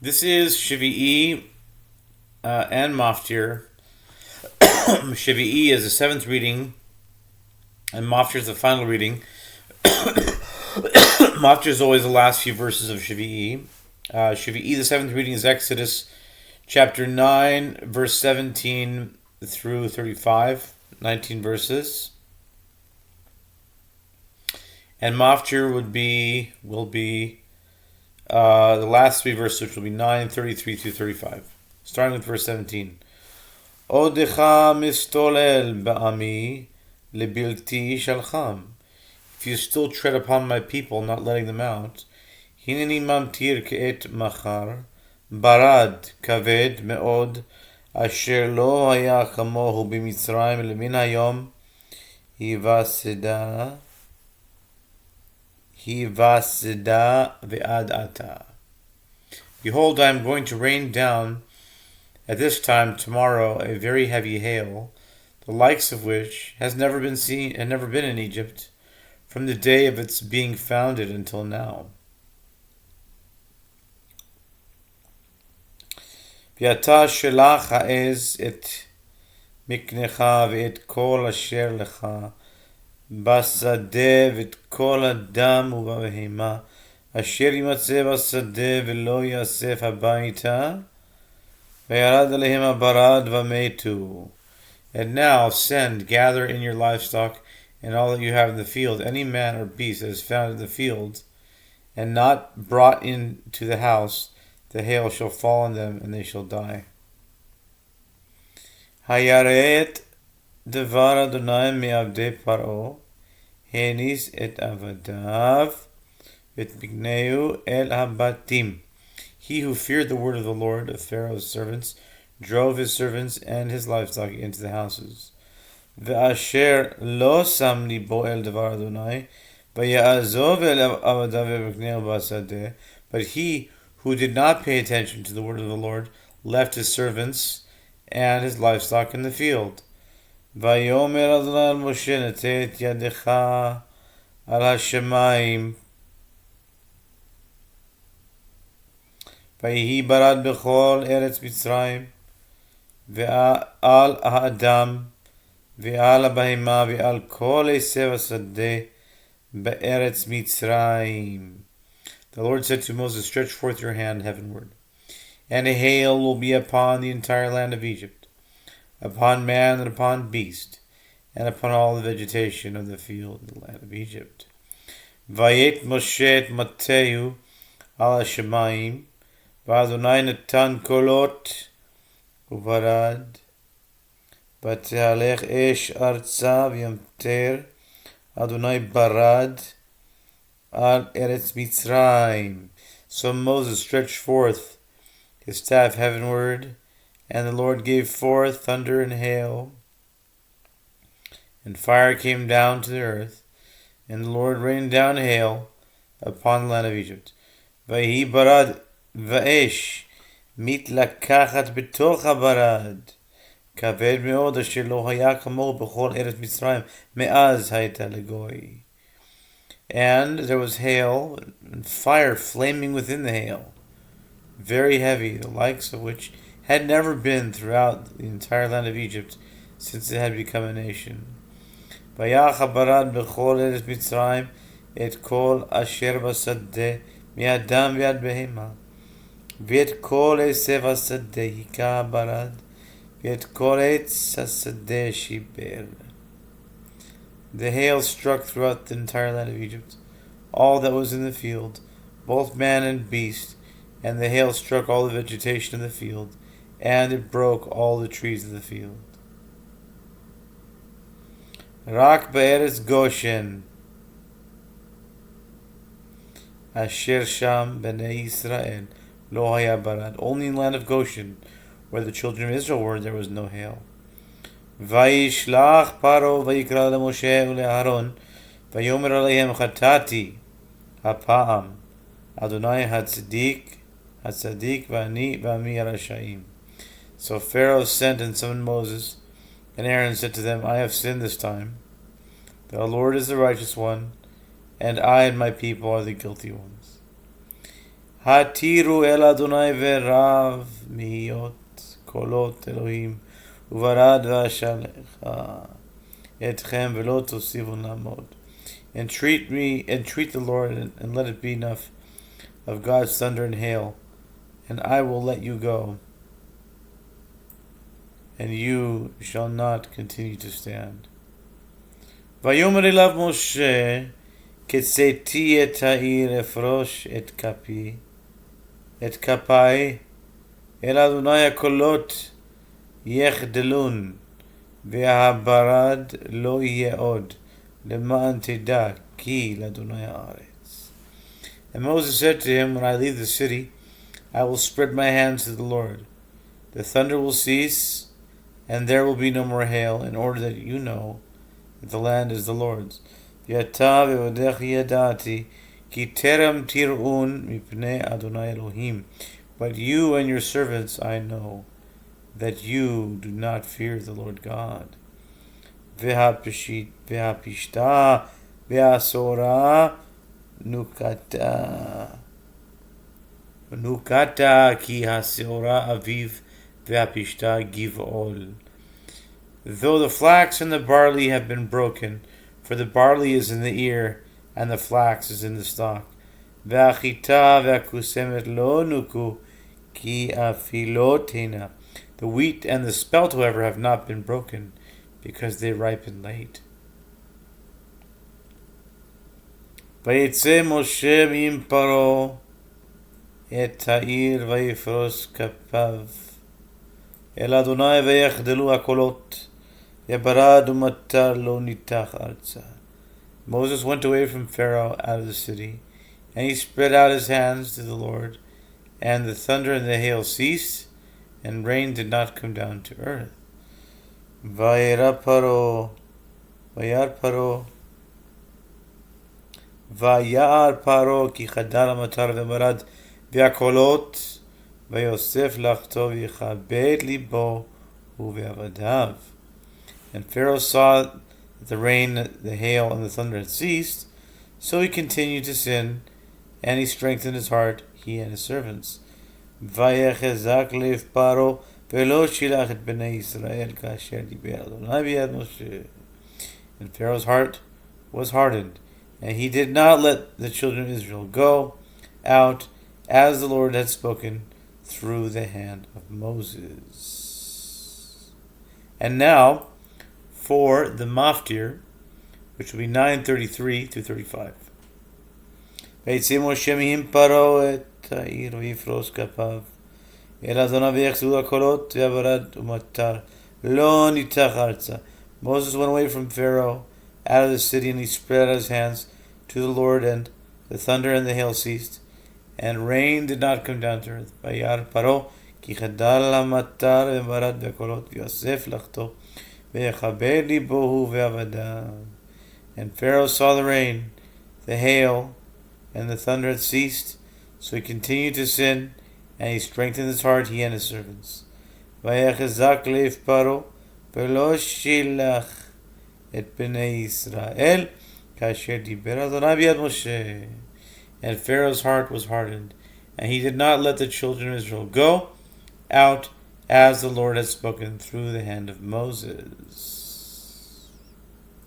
This is Shevii and Maftir. Shevii is the seventh reading, and Maftir is the final reading. Maftir is always the last few verses of Shevii. Shevii, the seventh reading, is Exodus chapter 9, verse 17 through 35, 19 verses. And Maftir will be the last three verses, which will be 9, 33 through 35. Starting with verse 17. Odecha mistolel ba'ami lebilti shalcham. If you still tread upon my people, not letting them out, hineni mamtir ke'et machar, barad kaved me'od, asher lo haya chamohu b'mitzrayim lemin hayom, hivaseda ve'ad ata. Behold, I am going to rain down at this time tomorrow a very heavy hail, the likes of which has never been seen and never been in Egypt, from the day of its being founded until now. V'ata shelach ha'ez et miknecha ve'et kol asher lecha basade ve'et kol adam u'bahema asher yimatzeh basade ve'lo yasef habayita ve'yarad alehem barad v'metu. And now send, gather in your livestock and all that you have in the field, any man or beast that is found in the field, and not brought into the house, the hail shall fall on them, and they shall die. Hayaret devar Adonai me'avdei paro, henis et avadav, et migneu el habatim. He who feared the word of the Lord of Pharaoh's servants drove his servants and his livestock into the houses. Ve'asher lo sam libo el devar Adonai, v'ya'azov el avadav v'migneu b'asadeh. But he who did not pay attention to the word of the Lord left his servants and his livestock in the field. Vayomer Adonai al Moshe neteh et yadecha al hashemayim ויהי ברד בכל ארץ מצרים ועל האדם ועל הבהמה ועל כל עשב השדה בארץ מצרים. The Lord said to Moses, stretch forth your hand heavenward, and a hail will be upon the entire land of Egypt, upon man and upon beast, and upon all the vegetation of the field in the land of Egypt. Vayet Moshe et Mattehu al hashemayim, V'Adonai natan kolot uvarad, v'tehalech esh arza v'yamter Adonai barad al eretz Mitzrayim. So Moses stretched forth his staff heavenward, and the Lord gave forth thunder and hail, and fire came down to the earth, and the Lord rained down hail upon the land of Egypt. V'hi barad ואש מתלקחת בתוך הברד כבד מאוד אשר לא היה כמוהו בכל ארץ מצרים מאז הייתה לגוי. And there was hail and fire flaming within the hail, very heavy, the likes of which had never been throughout the entire land of Egypt since it had become a nation. ויך הברד בכל ארץ מצרים את כל אשר בשדה מאדם ועד בהמה ואת כל עשב השדה היכה הברד, ואת כל עץ השדה שיבר. The hail struck throughout the entire land of Egypt, all that was in the field, both man and beast, and the hail struck all the vegetation of the field, and it broke all the trees of the field. Rak be'eretz Goshen, asher sham b'nei Yisrael, Lo haya barad. Only in the land of Goshen, where the children of Israel were, there was no hail. Vayishlach paro vayikra leMoshe uleAharon vayomer aleihem chatati hapa'am Adonai hatzadik v'ani rashaim. So Pharaoh sent and summoned Moses, and Aaron said to them, I have sinned this time. The Lord is the righteous one, and I and my people are the guilty ones. Hatiru el Adonai verav mihiyot kolot Elohim uvarad v'ashalecha etchem v'lo tosivu lamod. Entreat the Lord, and let it be enough of God's thunder and hail, and I will let you go, and you shall not continue to stand. Vayomer elav Moshe, Ketseti et ha'ir efrosh et kapai, el Adonai hakolot yechdilun, ve'habarad lo yeh od, leman teda ki l'Adonai haaretz. And Moses said to him, when I leave the city, I will spread my hands to the Lord. The thunder will cease, and there will be no more hail, in order that you know that the land is the Lord's. Yata ve'odechi yadati, ki terem tir'un mipnei Adonai Elohim. But you and your servants I know that you do not fear the Lord God. Ve'hapishta ve'asora nukata ki haseora aviv ve'hapishta giv'ol. Though the flax and the barley have been broken, for the barley is in the ear, and the flax is in the stalk. Ve'achita ve'akusemet lo nuku ki afilotena. The wheat and the spelt, however, have not been broken, because they ripen late. Vayetze Moshe mi'im paro et ha'ir vayifros kapav el Adonai vayechdelu hakolot yabarad umatar lo nitach arza. Moses went away from Pharaoh out of the city, and he spread out his hands to the Lord, and the thunder and the hail ceased, and rain did not come down to earth. Vaera paro, vayar paro ki chadar matar ve'marad ve'akolot vayosef lachto v'yichabed libo uve'avadav. And Pharaoh saw that the rain, the hail, and the thunder had ceased, so he continued to sin, and he strengthened his heart, he and his servants. Vayechezak lev paro ve'lo shilach et bnei Yisrael kasher diber Adonai b'yad Moshe. And Pharaoh's heart was hardened, and he did not let the children of Israel go out as the Lord had spoken through the hand of Moses. And now for the maftir, which will be 9:33 through 35. Vayetze Moshe mi'im paro et ha'ir v'yifros kapav el Adonai v'yechdelu hakolot ve'abarad umatar lo nitach arza. Moses went away from Pharaoh out of the city, and he spread out his hands to the Lord, and the thunder and the hail ceased, and rain did not come down to earth. Vayar paro ki chadar hamatar ve'marad ve'akolot v'yosef lachto ve'yichabed libo ve'avadav. And Pharaoh saw the rain, the hail, and the thunder had ceased, so he continued to sin, and he strengthened his heart, he and his servants. Vayechezak lev paro ve'lo shilach et bnei Yisrael kasher diber Adonai b'yad Moshe. And Pharaoh's heart was hardened, and he did not let the children of Israel go out as the Lord had spoken through the hand of Moses.